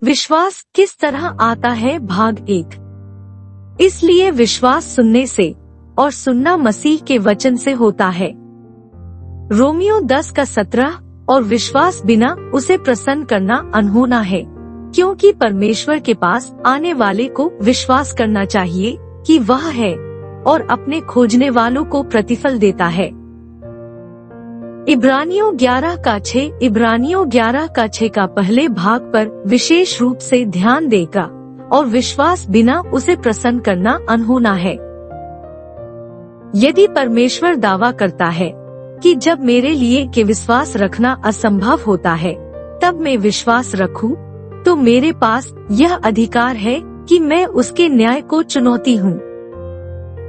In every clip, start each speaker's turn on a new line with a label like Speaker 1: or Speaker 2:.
Speaker 1: विश्वास किस तरह आता है भाग 1। इसलिए विश्वास सुनने से और सुनना मसीह के वचन से होता है। रोमियो 10:17 और विश्वास बिना उसे प्रसन्न करना अनहोना है, क्योंकि परमेश्वर के पास आने वाले को विश्वास करना चाहिए कि वह है और अपने खोजने वालों को प्रतिफल देता है। इब्रानियों 11:6 का पहले भाग पर विशेष रूप से ध्यान देगा और विश्वास बिना उसे प्रसन्न करना अनहोना है। यदि परमेश्वर दावा करता है कि जब मेरे लिए के विश्वास रखना असंभव होता है तब मैं विश्वास रखूं, तो मेरे पास यह अधिकार है कि मैं उसके न्याय को चुनौती हूं।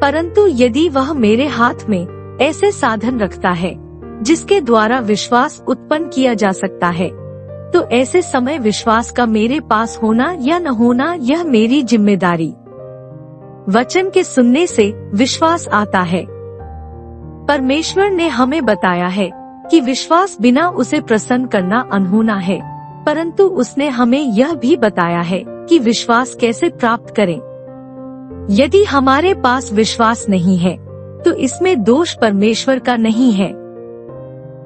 Speaker 1: परंतु यदि वह मेरे हाथ में ऐसे साधन रखता है जिसके द्वारा विश्वास उत्पन्न किया जा सकता है, तो ऐसे समय विश्वास का मेरे पास होना या न होना यह मेरी जिम्मेदारी। वचन के सुनने से विश्वास आता है। परमेश्वर ने हमें बताया है कि विश्वास बिना उसे प्रसन्न करना अनहोना है, परंतु उसने हमें यह भी बताया है कि विश्वास कैसे प्राप्त करें। यदि हमारे पास विश्वास नहीं है तो इसमें दोष परमेश्वर का नहीं है।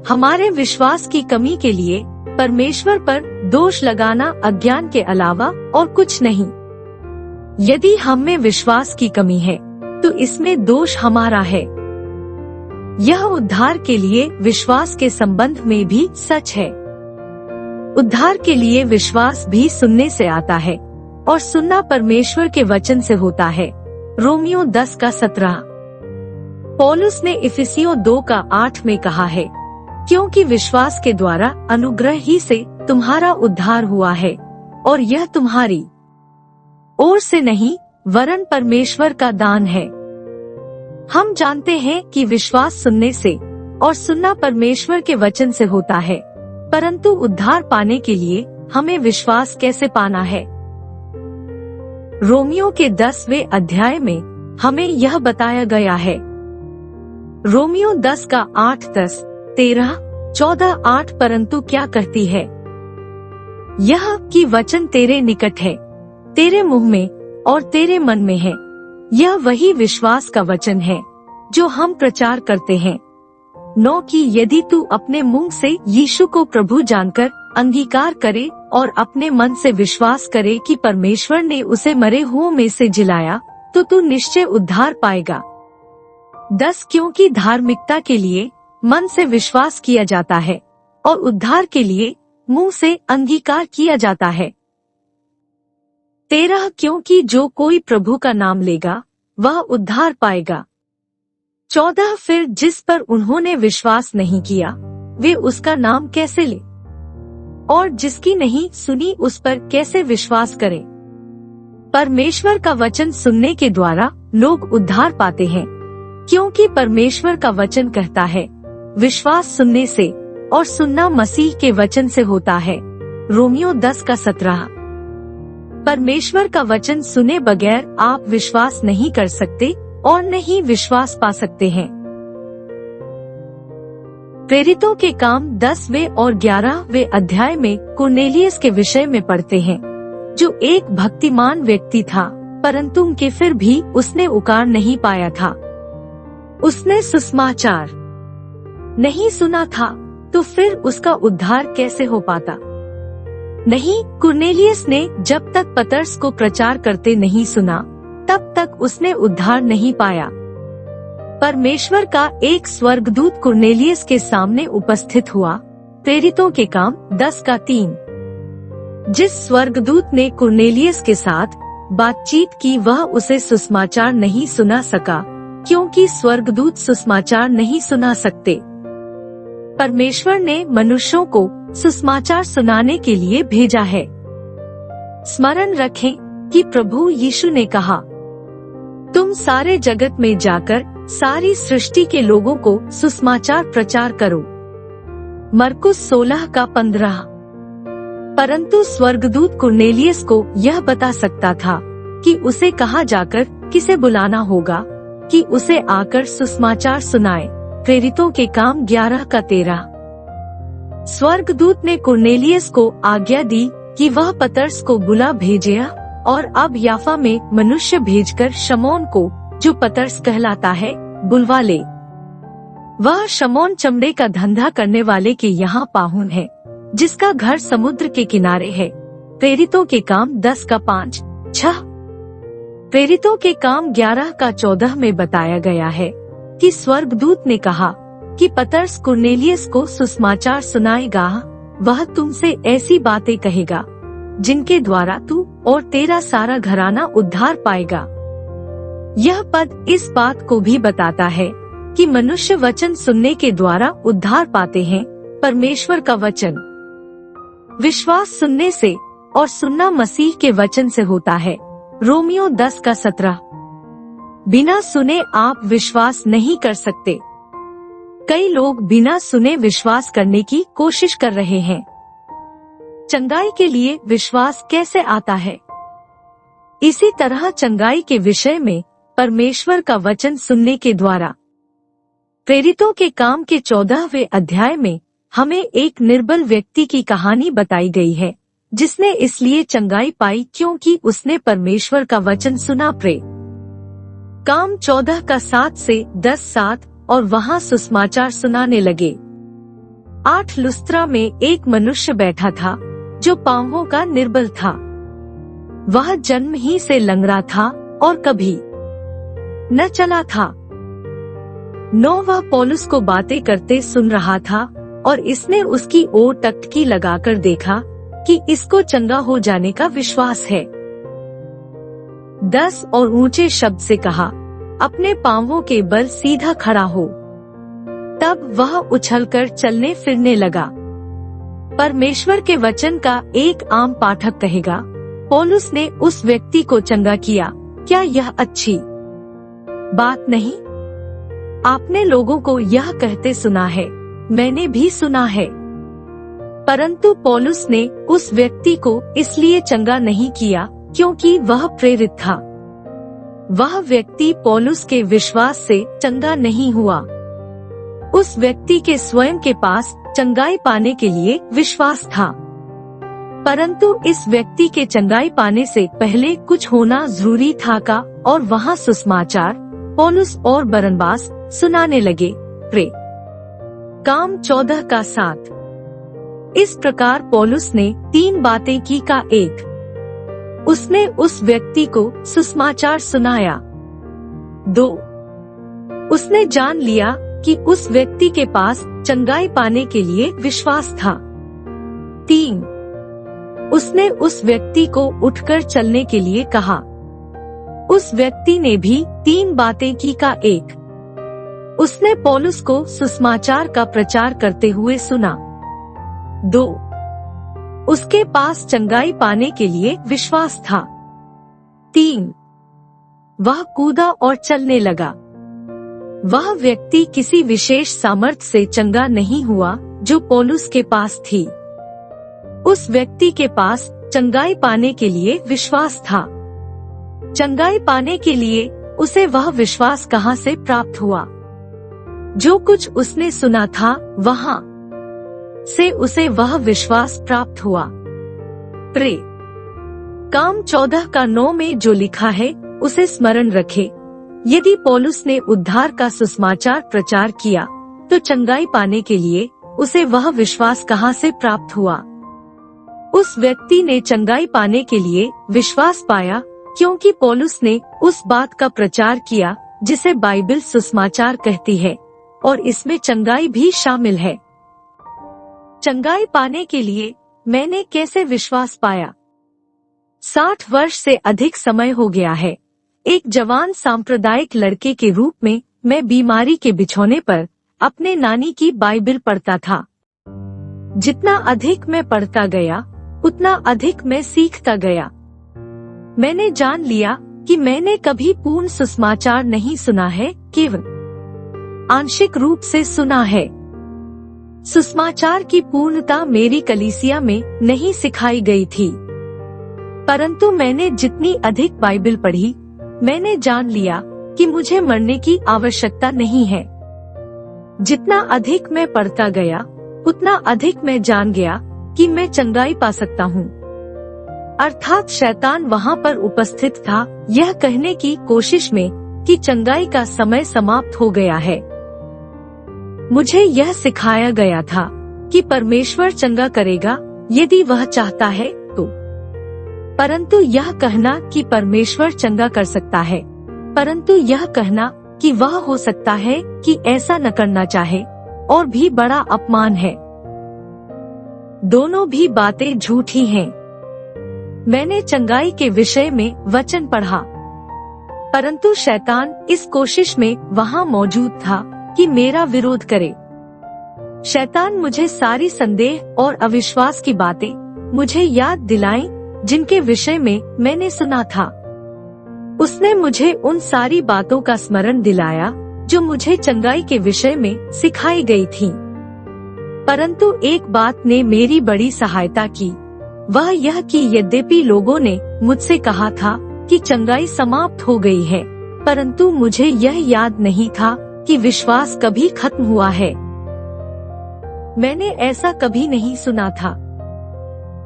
Speaker 1: हमारे विश्वास की कमी के लिए परमेश्वर पर दोष लगाना अज्ञान के अलावा और कुछ नहीं। यदि हम में विश्वास की कमी है तो इसमें दोष हमारा है। यह उद्धार के लिए विश्वास के संबंध में भी सच है। उद्धार के लिए विश्वास भी सुनने से आता है और सुनना परमेश्वर के वचन से होता है। रोमियो 10:17। पौलुस ने इफिसियों 2:8 में कहा है, क्योंकि विश्वास के द्वारा अनुग्रह ही से तुम्हारा उद्धार हुआ है, और यह तुम्हारी ओर से नहीं वरन परमेश्वर का दान है। हम जानते हैं कि विश्वास सुनने से और सुनना परमेश्वर के वचन से होता है, परंतु उद्धार पाने के लिए हमें विश्वास कैसे पाना है? रोमियो के 10वें अध्याय में हमें यह बताया गया है। रोमियो 10:8, 13, 14:8 परंतु क्या कहती है? यह कि वचन तेरे निकट है, तेरे मुंह में और तेरे मन में है। यह वही विश्वास का वचन है जो हम प्रचार करते हैं। 9 कि यदि तू अपने मुंह से यीशु को प्रभु जानकर अंगीकार करे और अपने मन से विश्वास करे कि परमेश्वर ने उसे मरे हुओं में से जिलाया, तो तू निश्चय उद्धार पाएगा। 10 क्योंकि धार्मिकता के लिए मन से विश्वास किया जाता है और उद्धार के लिए मुंह से अंगीकार किया जाता है। 13 क्योंकि जो कोई प्रभु का नाम लेगा वह उद्धार पाएगा। 14 फिर जिस पर उन्होंने विश्वास नहीं किया वे उसका नाम कैसे ले, और जिसकी नहीं सुनी उस पर कैसे विश्वास करें? परमेश्वर का वचन सुनने के द्वारा लोग उद्धार पाते हैं, क्योंकि परमेश्वर का वचन कहता है, विश्वास सुनने से और सुनना मसीह के वचन से होता है। रोमियो 10:17। परमेश्वर का वचन सुने बगैर आप विश्वास नहीं कर सकते और नहीं विश्वास पा सकते हैं। प्रेरितों के काम 10वें और 11वें अध्याय में कुरनेलियस के विषय में पढ़ते हैं, जो एक भक्तिमान व्यक्ति था, परंतु उनके फिर भी उसने उकार नहीं पाया था। उसने सुसमाचार नहीं सुना था, तो फिर उसका उद्धार कैसे हो पाता? नहीं, कुरनेलियस ने जब तक पतरस को प्रचार करते नहीं सुना तब तक उसने उद्धार नहीं पाया। परमेश्वर का एक स्वर्गदूत कुरनेलियस के सामने उपस्थित हुआ। प्रेरितों के काम 10:3। जिस स्वर्गदूत ने कुरनेलियस के साथ बातचीत की वह उसे सुसमाचार नहीं सुना सका, क्योंकि स्वर्गदूत सुसमाचार नहीं सुना सकते। परमेश्वर ने मनुष्यों को सुसमाचार सुनाने के लिए भेजा है। स्मरण रखें कि प्रभु यीशु ने कहा, तुम सारे जगत में जाकर सारी सृष्टि के लोगों को सुसमाचार प्रचार करो। मरकुस 16:15। परंतु स्वर्गदूत कुरनेलियस को यह बता सकता था कि उसे कहाँ जाकर किसे बुलाना होगा कि उसे आकर सुसमाचार सुनाए। प्रेरितों के काम 11:13। स्वर्गदूत ने कुरनेलियस को आज्ञा दी कि वह पतरस को बुला भेजे और अब याफा में मनुष्य भेजकर शमौन को, जो पतरस कहलाता है, बुलवा ले। वह शमौन चमड़े का धंधा करने वाले के यहाँ पाहुन है, जिसका घर समुद्र के किनारे है। प्रेरितों के काम 10 का 5-6। प्रेरितों के काम 11 का 14 में बताया गया है कि स्वर्गदूत ने कहा कि पतरस कुरनेलियस को सुसमाचार सुनाएगा। वह तुमसे ऐसी बातें कहेगा जिनके द्वारा तू और तेरा सारा घराना उद्धार पाएगा। यह पद इस बात को भी बताता है कि मनुष्य वचन सुनने के द्वारा उद्धार पाते हैं, परमेश्वर का वचन विश्वास सुनने से और सुनना मसीह के वचन से होता है। रोमियो 10 का 17। बिना सुने आप विश्वास नहीं कर सकते। कई लोग बिना सुने विश्वास करने की कोशिश कर रहे हैं। चंगाई के लिए विश्वास कैसे आता है? इसी तरह चंगाई के विषय में परमेश्वर का वचन सुनने के द्वारा। प्रेरितों के काम के 14वें अध्याय में हमें एक निर्बल व्यक्ति की कहानी बताई गई है, जिसने इसलिए चंगाई पाई क्योंकि उसने परमेश्वर का वचन सुना। काम 14 का 7 से 10-7। और वहाँ सुसमाचार सुनाने लगे। 8 लुस्त्रा में एक मनुष्य बैठा था जो पांवों का निर्बल था। वह जन्म ही से लंगड़ा था और कभी न चला था। 9 वह पौलुस को बातें करते सुन रहा था और इसने उसकी ओर टकटकी लगाकर देखा कि इसको चंगा हो जाने का विश्वास है। 10 और ऊंचे शब्द से कहा, अपने पांवों के बल सीधा खड़ा हो। तब वह उछलकर चलने फिरने लगा। परमेश्वर के वचन का एक आम पाठक कहेगा, पौलुस ने उस व्यक्ति को चंगा किया। क्या यह अच्छी बात नहीं? आपने लोगों को यह कहते सुना है, मैंने भी सुना है। परंतु पौलुस ने उस व्यक्ति को इसलिए चंगा नहीं किया क्योंकि वह प्रेरित था। वह व्यक्ति पौलुस के विश्वास से चंगा नहीं हुआ। उस व्यक्ति के स्वयं के पास चंगाई पाने के लिए विश्वास था, परंतु इस व्यक्ति के चंगाई पाने से पहले कुछ होना जरूरी था का, और वहाँ सुसमाचार पौलुस और बरनबास सुनाने लगे। काम 14 का 7। इस प्रकार पौलुस ने 3 बातें की का 1। उसने उस व्यक्ति को सुसमाचार सुनाया। 2 उसने जान लिया कि उस व्यक्ति के पास चंगाई पाने के लिए विश्वास था। 3 उसने उस व्यक्ति को उठकर चलने के लिए कहा। उस व्यक्ति ने भी 3 बातें की का 1। उसने पौलुस को सुसमाचार का प्रचार करते हुए सुना। 2 उसके पास चंगाई पाने के लिए विश्वास था। 3 वह कूदा और चलने लगा। वह व्यक्ति किसी विशेष सामर्थ्य से चंगा नहीं हुआ जो पौलुस के पास थी। उस व्यक्ति के पास चंगाई पाने के लिए विश्वास था। चंगाई पाने के लिए उसे वह विश्वास कहाँ से प्राप्त हुआ? जो कुछ उसने सुना था वहाँ से उसे वह विश्वास प्राप्त हुआ। काम 14 का 9 में जो लिखा है उसे स्मरण रखे। यदि पौलुस ने उद्धार का सुसमाचार प्रचार किया तो चंगाई पाने के लिए उसे वह विश्वास कहाँ से प्राप्त हुआ? उस व्यक्ति ने चंगाई पाने के लिए विश्वास पाया क्योंकि पौलुस ने उस बात का प्रचार किया जिसे बाइबल सुसमाचार कहती है, और इसमें चंगाई भी शामिल है। चंगाई पाने के लिए मैंने कैसे विश्वास पाया? 60 वर्ष से अधिक समय हो गया है। एक जवान सांप्रदायिक लड़के के रूप में मैं बीमारी के बिछौने पर अपने नानी की बाइबल पढ़ता था। जितना अधिक मैं पढ़ता गया उतना अधिक मैं सीखता गया। मैंने जान लिया कि मैंने कभी पूर्ण सुसमाचार नहीं सुना है, केवल आंशिक रूप से सुना है। सुसमाचार की पूर्णता मेरी कलीसिया में नहीं सिखाई गई थी, परंतु मैंने जितनी अधिक बाइबल पढ़ी मैंने जान लिया कि मुझे मरने की आवश्यकता नहीं है। जितना अधिक मैं पढ़ता गया उतना अधिक मैं जान गया कि मैं चंगाई पा सकता हूँ। अर्थात शैतान वहाँ पर उपस्थित था, यह कहने की कोशिश में कि चंगाई का समय समाप्त हो गया है। मुझे यह सिखाया गया था कि परमेश्वर चंगा करेगा यदि वह चाहता है तो, परंतु यह कहना कि परमेश्वर चंगा कर सकता है, परंतु यह कहना कि वह हो सकता है कि ऐसा न करना चाहे, और भी बड़ा अपमान है। दोनों भी बातें झूठी हैं। मैंने चंगाई के विषय में वचन पढ़ा, परंतु शैतान इस कोशिश में वहाँ मौजूद था कि मेरा विरोध करे। शैतान मुझे सारी संदेह और अविश्वास की बातें मुझे याद दिलाई जिनके विषय में मैंने सुना था। उसने मुझे उन सारी बातों का स्मरण दिलाया जो मुझे चंगाई के विषय में सिखाई गई थी। परंतु एक बात ने मेरी बड़ी सहायता की, वह यह कि यद्यपि लोगों ने मुझसे कहा था कि चंगाई समाप्त हो गई है, परंतु मुझे यह याद नहीं था कि विश्वास कभी खत्म हुआ है। मैंने ऐसा कभी नहीं सुना था।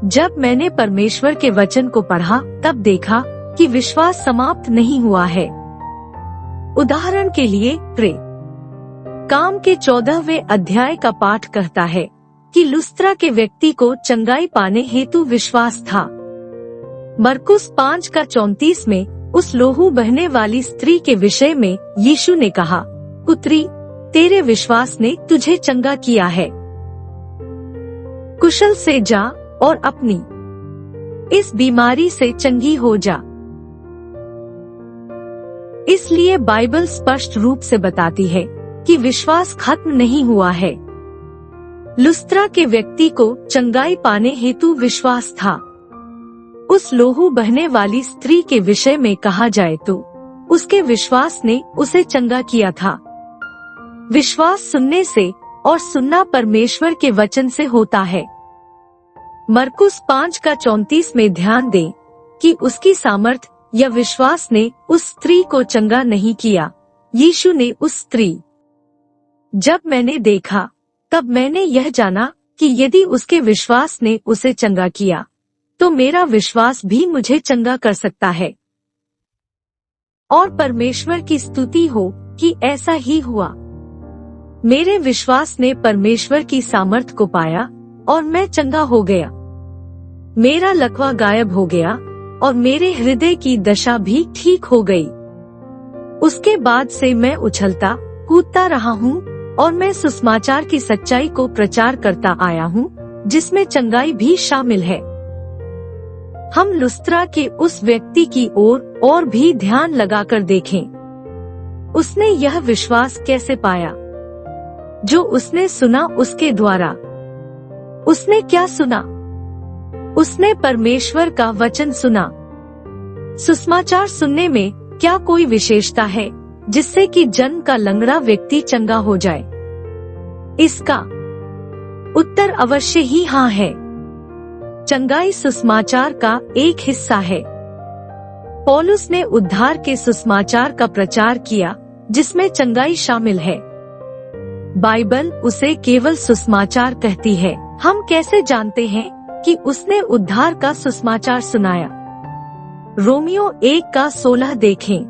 Speaker 1: जब मैंने परमेश्वर के वचन को पढ़ा तब देखा कि विश्वास समाप्त नहीं हुआ है। उदाहरण के लिए प्रे काम के 14वें अध्याय का पाठ कहता है कि लुस्त्रा के व्यक्ति को चंगाई पाने हेतु विश्वास था। मरकुस 5:34 में उस लोहू बहने वाली स्त्री के विषय में यीशु ने कहा, पुत्री, तेरे विश्वास ने तुझे चंगा किया है, कुशल से जा और अपनी इस बीमारी से चंगी हो जा। इसलिए बाइबल स्पष्ट रूप से बताती है कि विश्वास खत्म नहीं हुआ है। लुस्त्रा के व्यक्ति को चंगाई पाने हेतु विश्वास था। उस लोहू बहने वाली स्त्री के विषय में कहा जाए तो उसके विश्वास ने उसे चंगा किया था। विश्वास सुनने से और सुनना परमेश्वर के वचन से होता है। मरकुस 5:34 में ध्यान दें कि उसकी सामर्थ या विश्वास ने उस स्त्री को चंगा नहीं किया, यीशु ने उस स्त्री। जब मैंने देखा तब मैंने यह जाना कि यदि उसके विश्वास ने उसे चंगा किया तो मेरा विश्वास भी मुझे चंगा कर सकता है। और परमेश्वर की स्तुति हो कि ऐसा ही हुआ। मेरे विश्वास ने परमेश्वर की सामर्थ को पाया और मैं चंगा हो गया। मेरा लकवा गायब हो गया और मेरे हृदय की दशा भी ठीक हो गई। उसके बाद से मैं उछलता कूदता रहा हूँ और मैं सुसमाचार की सच्चाई को प्रचार करता आया हूँ, जिसमें चंगाई भी शामिल है। हम लुस्त्रा के उस व्यक्ति की ओर और भी ध्यान लगाकर देखें। उसने यह विश्वास कैसे पाया जो उसने सुना उसके द्वारा? उसने क्या सुना? उसने परमेश्वर का वचन सुना। सुसमाचार सुनने में क्या कोई विशेषता है जिससे कि जन्म का लंगड़ा व्यक्ति चंगा हो जाए? इसका उत्तर अवश्य ही हाँ है। चंगाई सुसमाचार का एक हिस्सा है। पौलुस ने उद्धार के सुसमाचार का प्रचार किया जिसमें चंगाई शामिल है। बाइबल उसे केवल सुसमाचार कहती है। हम कैसे जानते हैं कि उसने उद्धार का सुसमाचार सुनाया? रोमियो 1:16 देखें।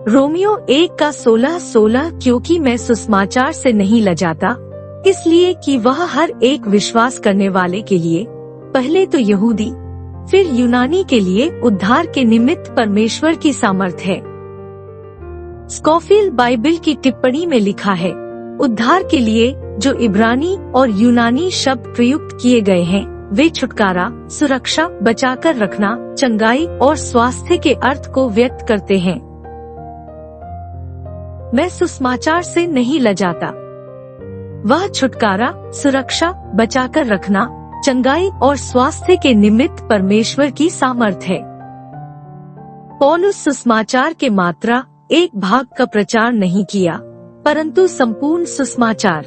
Speaker 1: रोमियो 1:16 क्योंकि मैं सुसमाचार से नहीं लजाता, इसलिए कि वह हर एक विश्वास करने वाले के लिए, पहले तो यहूदी फिर यूनानी के लिए उद्धार के निमित्त परमेश्वर की सामर्थ है। स्कॉफिल्ड बाइबल की टिप्पणी में लिखा है, उद्धार के लिए जो इब्रानी और यूनानी शब्द प्रयुक्त किए गए हैं वे छुटकारा, सुरक्षा, बचाकर रखना, चंगाई और स्वास्थ्य के अर्थ को व्यक्त करते हैं। मैं सुसमाचार से नहीं लजाता। वह छुटकारा, सुरक्षा, बचाकर रखना, चंगाई और स्वास्थ्य के निमित्त परमेश्वर की सामर्थ है। पौलुस सुसमाचार के मात्रा एक भाग का प्रचार नहीं किया, परंतु संपूर्ण सुसमाचार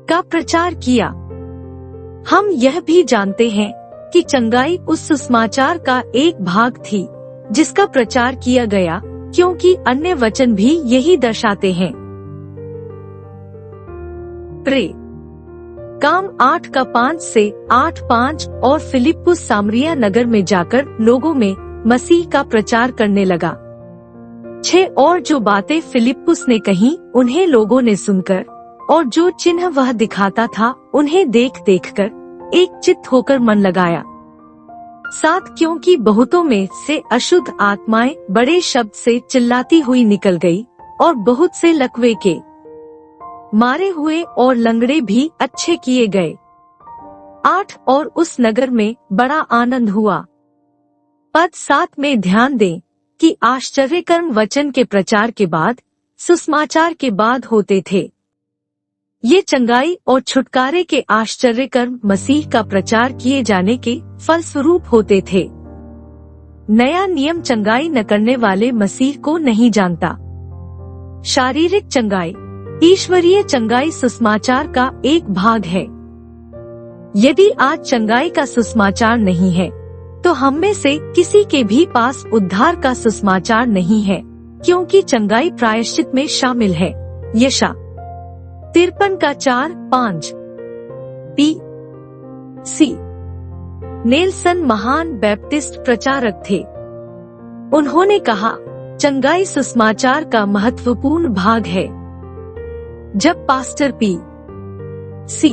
Speaker 1: का प्रचार किया। हम यह भी जानते हैं कि चंगाई उस सुसमाचार का एक भाग थी जिसका प्रचार किया गया, क्योंकि अन्य वचन भी यही दर्शाते हैं। प्रे काम 8 का 5 से 8:05 और फिलिप्पुस सामरिया नगर में जाकर लोगों में मसीह का प्रचार करने लगा। 6 और जो बातें फिलिप्पुस ने कही उन्हें लोगों ने सुनकर और जो चिन्ह वह दिखाता था उन्हें देख देखकर एक चित्त होकर मन लगाया। 7 क्योंकि बहुतों में से अशुद्ध आत्माएं बड़े शब्द से चिल्लाती हुई निकल गई और बहुत से लकवे के मारे हुए और लंगड़े भी अच्छे किए गए। 8 और उस नगर में बड़ा आनंद हुआ। पद 7 में ध्यान दें कि आश्चर्यकर्म वचन के प्रचार के बाद सुसमाचार के बाद होते थे। ये चंगाई और छुटकारे के आश्चर्यकर्म मसीह का प्रचार किए जाने के फलस्वरूप होते थे। नया नियम चंगाई न करने वाले मसीह को नहीं जानता। शारीरिक चंगाई, ईश्वरीय चंगाई सुसमाचार का एक भाग है। यदि आज चंगाई का सुसमाचार नहीं है तो हम में से किसी के भी पास उद्धार का सुसमाचार नहीं है, क्योंकि चंगाई प्रायश्चित में शामिल है। यशा 53 का 4-5। P.C. नेल्सन महान बैप्टिस्ट प्रचारक थे। उन्होंने कहा, चंगाई सुसमाचार का महत्वपूर्ण भाग है। जब पास्टर P.C.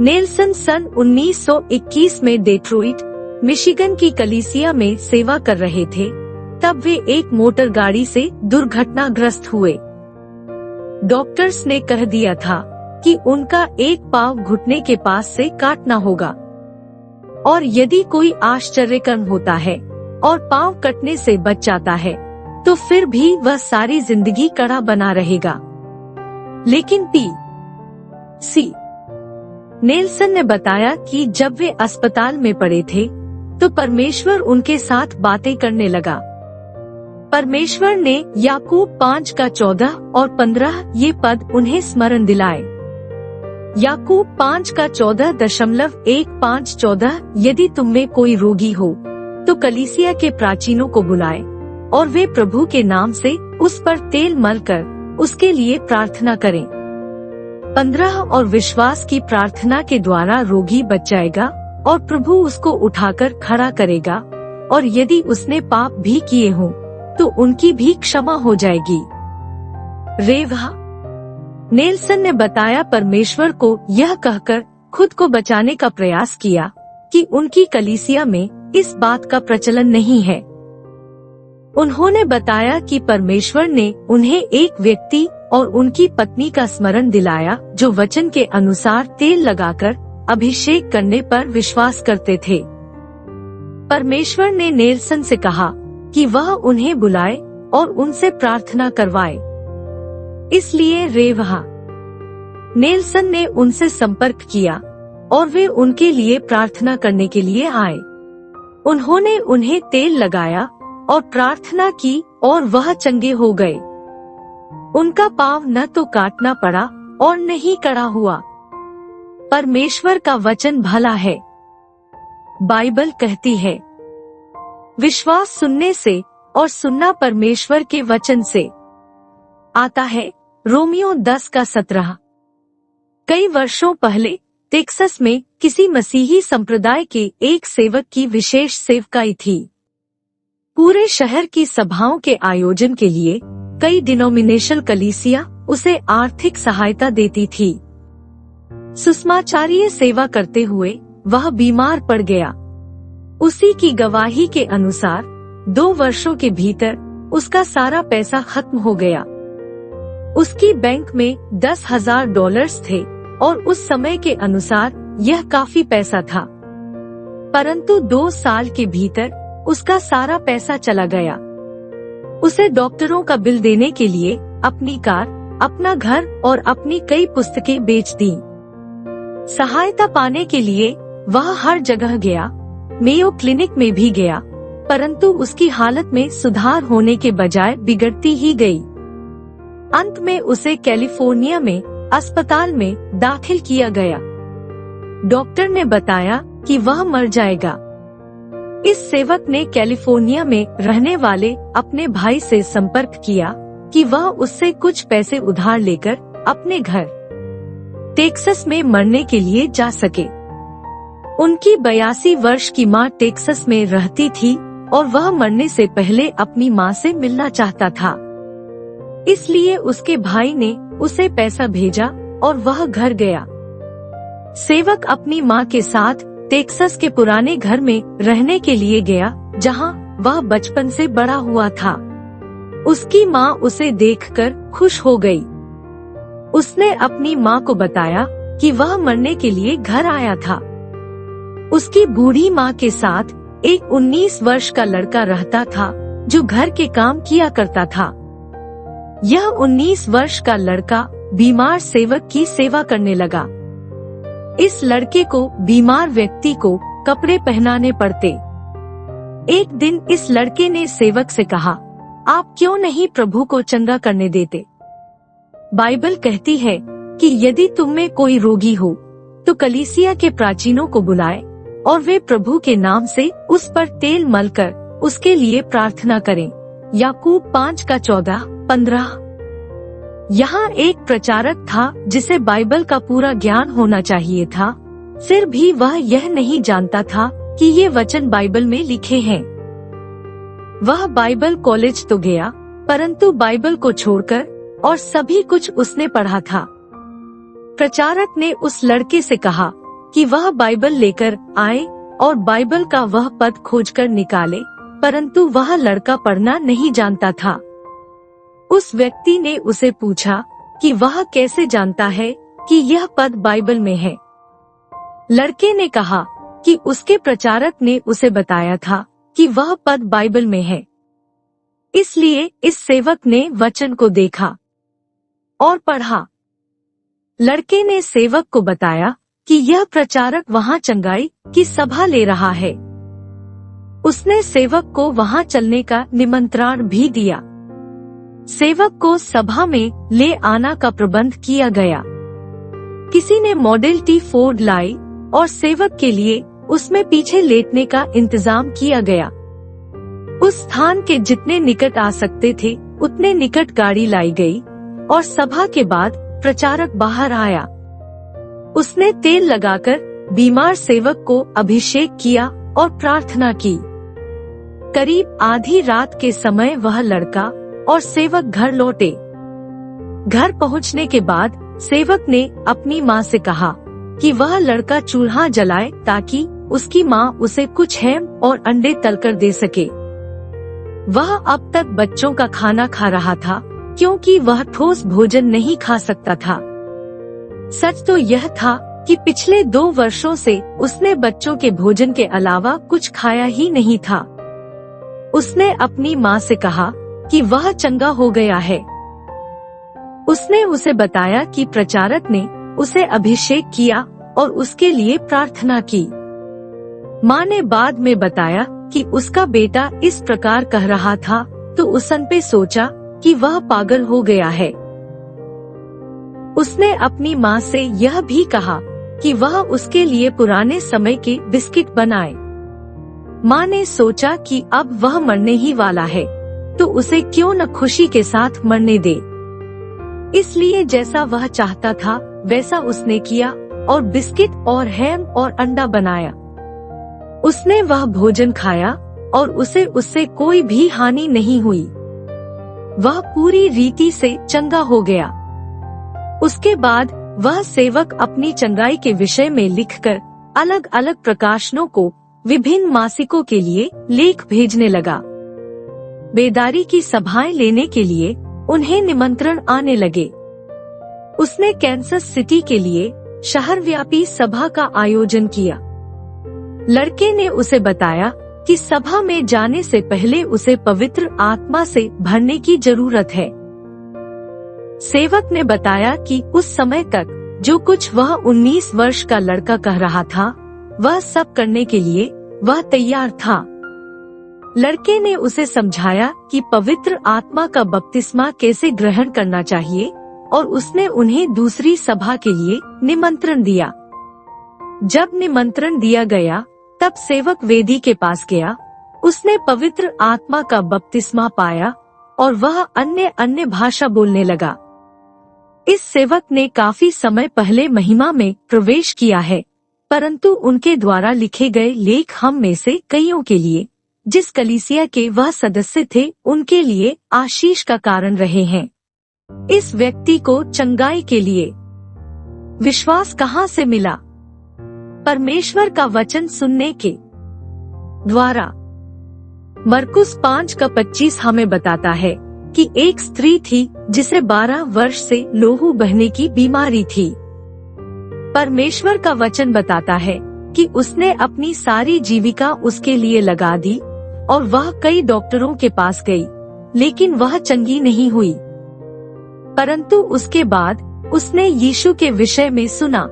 Speaker 1: नेल्सन सन 1921 में डेट्रॉइट, मिशिगन की कलीसिया में सेवा कर रहे थे, तब वे एक मोटर गाड़ी से दुर्घटनाग्रस्त हुए। डॉक्टर्स ने कह दिया था कि उनका एक पांव घुटने के पास से काटना होगा, और यदि कोई आश्चर्यकर्म होता है और पांव कटने से बच जाता है तो फिर भी वह सारी जिंदगी कड़ा बना रहेगा। लेकिन P.C. नेल्सन ने बताया कि जब वे अस्पताल में पड़े थे तो परमेश्वर उनके साथ बातें करने लगा। परमेश्वर ने याकूब 5 का 14 और 15 ये पद उन्हें स्मरण दिलाए। याकूब 5 का 14.15-14 यदि तुम में कोई रोगी हो तो कलीसिया के प्राचीनों को बुलाए और वे प्रभु के नाम से उस पर तेल मलकर उसके लिए प्रार्थना करें। 15 और विश्वास की प्रार्थना के द्वारा रोगी बच जाएगा और प्रभु उसको उठाकर खड़ा करेगा, और यदि उसने पाप भी किए हों तो उनकी भी क्षमा हो जाएगी। रेवा नेल्सन ने बताया, परमेश्वर को यह कहकर खुद को बचाने का प्रयास किया कि उनकी कलीसिया में इस बात का प्रचलन नहीं है। उन्होंने बताया कि परमेश्वर ने उन्हें एक व्यक्ति और उनकी पत्नी का स्मरण दिलाया जो वचन के अनुसार तेल लगाकर अभिषेक करने पर विश्वास करते थे। परमेश्वर ने नेल्सन से कहा कि वह उन्हें बुलाए और उनसे प्रार्थना करवाए। इसलिए रेवा नेल्सन ने उनसे संपर्क किया और वे उनके लिए प्रार्थना करने के लिए आए। उन्होंने उन्हें तेल लगाया और प्रार्थना की और वह चंगे हो गए। उनका पांव न तो काटना पड़ा और न ही कड़ा हुआ। परमेश्वर का वचन भला है। बाइबल कहती है, विश्वास सुनने से और सुनना परमेश्वर के वचन से आता है। रोमियो 10 का 17। कई वर्षों पहले टेक्सास में किसी मसीही संप्रदाय के एक सेवक की विशेष सेवकाई थी। पूरे शहर की सभाओं के आयोजन के लिए कई डिनोमिनेशनल कलीसिया उसे आर्थिक सहायता देती थी। सुसमाचारीय सेवा करते हुए वह बीमार पड़ गया। उसी की गवाही के अनुसार 2 वर्षों के भीतर उसका सारा पैसा खत्म हो गया। उसकी बैंक में $10,000 थे और उस समय के अनुसार यह काफी पैसा था, परंतु 2 साल के भीतर उसका सारा पैसा चला गया। उसे डॉक्टरों का बिल देने के लिए अपनी कार, अपना घर और अपनी कई पुस्तकें बेच दी। सहायता पाने के लिए वह हर जगह गया, मेयो क्लिनिक में भी गया, परंतु उसकी हालत में सुधार होने के बजाय बिगड़ती ही गई। अंत में उसे कैलिफोर्निया में अस्पताल में दाखिल किया गया। डॉक्टर ने बताया कि वह मर जाएगा। इस सेवक ने कैलिफोर्निया में रहने वाले अपने भाई से संपर्क किया कि वह उससे कुछ पैसे उधार लेकर अपने घर टेक्सास में मरने के लिए जा सके। उनकी 82 वर्ष की माँ टेक्सास में रहती थी और वह मरने से पहले अपनी माँ से मिलना चाहता था। इसलिए उसके भाई ने उसे पैसा भेजा और वह घर गया। सेवक अपनी माँ के साथ टेक्सास के पुराने घर में रहने के लिए गया, जहाँ वह बचपन से बड़ा हुआ था। उसकी माँ उसे देखकर खुश हो गई। उसने अपनी माँ को बताया कि वह मरने के लिए घर आया था। उसकी बूढ़ी माँ के साथ एक 19 वर्ष का लड़का रहता था जो घर के काम किया करता था। यह 19 वर्ष का लड़का बीमार सेवक की सेवा करने लगा। इस लड़के को बीमार व्यक्ति को कपड़े पहनाने पड़ते। एक दिन इस लड़के ने सेवक से कहा, आप क्यों नहीं प्रभु को चंगा करने देते? बाइबल कहती है कि यदि तुम में कोई रोगी हो तो कलीसिया के प्राचीनों को बुलाए और वे प्रभु के नाम से उस पर तेल मलकर उसके लिए प्रार्थना करें। याकूब 5:14-15। यहाँ एक प्रचारक था जिसे बाइबल का पूरा ज्ञान होना चाहिए था, फिर भी वह यह नहीं जानता था कि ये वचन बाइबल में लिखे हैं। वह बाइबल कॉलेज तो गया, परंतु बाइबल को छोड़कर और सभी कुछ उसने पढ़ा था। प्रचारक ने उस लड़के से कहा कि वह बाइबल लेकर आए और बाइबल का वह पद खोजकर निकाले, परंतु वह लड़का पढ़ना नहीं जानता था। उस व्यक्ति ने उसे पूछा कि वह कैसे जानता है कि यह पद बाइबल में है। लड़के ने कहा कि उसके प्रचारक ने उसे बताया था कि वह पद बाइबल में है। इसलिए इस सेवक ने वचन को देखा और पढ़ा। लड़के ने सेवक को बताया कि यह प्रचारक वहाँ चंगाई की सभा ले रहा है। उसने सेवक को वहाँ चलने का निमंत्रण भी दिया। सेवक को सभा में ले आना का प्रबंध किया गया। किसी ने मॉडल टी फोर्ड लाई और सेवक के लिए उसमें पीछे लेटने का इंतजाम किया गया। उस स्थान के जितने निकट आ सकते थे उतने निकट गाड़ी लाई गई और सभा के बाद प्रचारक बाहर आया। उसने तेल लगाकर बीमार सेवक को अभिषेक किया और प्रार्थना की। करीब आधी रात के समय वह लड़का और सेवक घर लौटे। घर पहुंचने के बाद सेवक ने अपनी माँ से कहा कि वह लड़का चूल्हा जलाए ताकि उसकी माँ उसे कुछ हैम और अंडे तलकर दे सके। वह अब तक बच्चों का खाना खा रहा था क्योंकि वह ठोस भोजन नहीं खा सकता था। सच तो यह था कि पिछले 2 वर्षों से उसने बच्चों के भोजन के अलावा कुछ खाया ही नहीं था। उसने अपनी माँ से कहा कि वह चंगा हो गया है। उसने उसे बताया कि प्रचारक ने उसे अभिषेक किया और उसके लिए प्रार्थना की। माँ ने बाद में बताया कि उसका बेटा इस प्रकार कह रहा था तो उसन पे सोचा कि वह पागल हो गया है। उसने अपनी माँ से यह भी कहा कि वह उसके लिए पुराने समय के बिस्किट बनाए। माँ ने सोचा कि अब वह मरने ही वाला है तो उसे क्यों न खुशी के साथ मरने दे। इसलिए जैसा वह चाहता था वैसा उसने किया और बिस्किट और हैम और अंडा बनाया। उसने वह भोजन खाया और उसे उससे कोई भी हानि नहीं हुई। वह पूरी रीति से चंगा हो गया। उसके बाद वह सेवक अपनी चंगाई के विषय में लिखकर अलग अलग प्रकाशनों को विभिन्न मासिकों के लिए लेख भेजने लगा। बेदारी की सभाएं लेने के लिए उन्हें निमंत्रण आने लगे। उसने कैंसस सिटी के लिए शहरव्यापी सभा का आयोजन किया। लड़के ने उसे बताया कि सभा में जाने से पहले उसे पवित्र आत्मा से भरने की जरूरत है। सेवक ने बताया कि उस समय तक जो कुछ वह 19 वर्ष का लड़का कह रहा था वह सब करने के लिए वह तैयार था। लड़के ने उसे समझाया कि पवित्र आत्मा का बपतिस्मा कैसे ग्रहण करना चाहिए और उसने उन्हें दूसरी सभा के लिए निमंत्रण दिया। जब निमंत्रण दिया गया तब सेवक वेदी के पास गया। उसने पवित्र आत्मा का बपतिस्मा पाया और वह अन्य भाषा बोलने लगा। इस सेवक ने काफी समय पहले महिमा में प्रवेश किया है, परंतु उनके द्वारा लिखे गए लेख हम में से कईयों के लिए, जिस कलीसिया के वह सदस्य थे, उनके लिए आशीष का कारण रहे हैं। इस व्यक्ति को चंगाई के लिए विश्वास कहाँ से मिला? परमेश्वर का वचन सुनने के द्वारा। मरकुस 5:25 हमें बताता है कि एक स्त्री थी जिसे 12 वर्ष से लोहू बहने की बीमारी थी। परमेश्वर का वचन बताता है कि उसने अपनी सारी जीविका उसके लिए लगा दी और वह कई डॉक्टरों के पास गई, लेकिन वह चंगी नहीं हुई। परंतु उसके बाद उसने यीशु के विषय में सुना।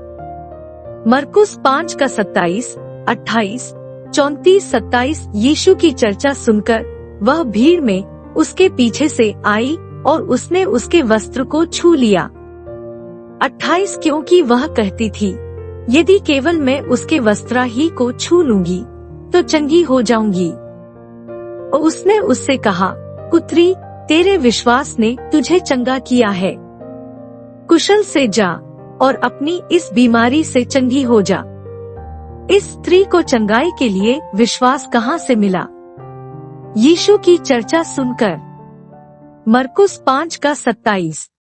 Speaker 1: मरकुस 5:27, 28, 34, 27 यीशु की चर्चा सुनकर वह भीड़ में उसके पीछे से आई और उसने उसके वस्त्र को छू लिया। 28 क्योंकि वह कहती थी, यदि केवल मैं उसके वस्त्र ही को छू लूंगी तो चंगी हो जाऊंगी। और उसने उससे कहा, पुत्री, तेरे विश्वास ने तुझे चंगा किया है, कुशल से जा और अपनी इस बीमारी से चंगी हो जा। इस स्त्री को चंगाई के लिए विश्वास कहाँ से मिला? यीशु की चर्चा सुनकर। मरकुस 5:27।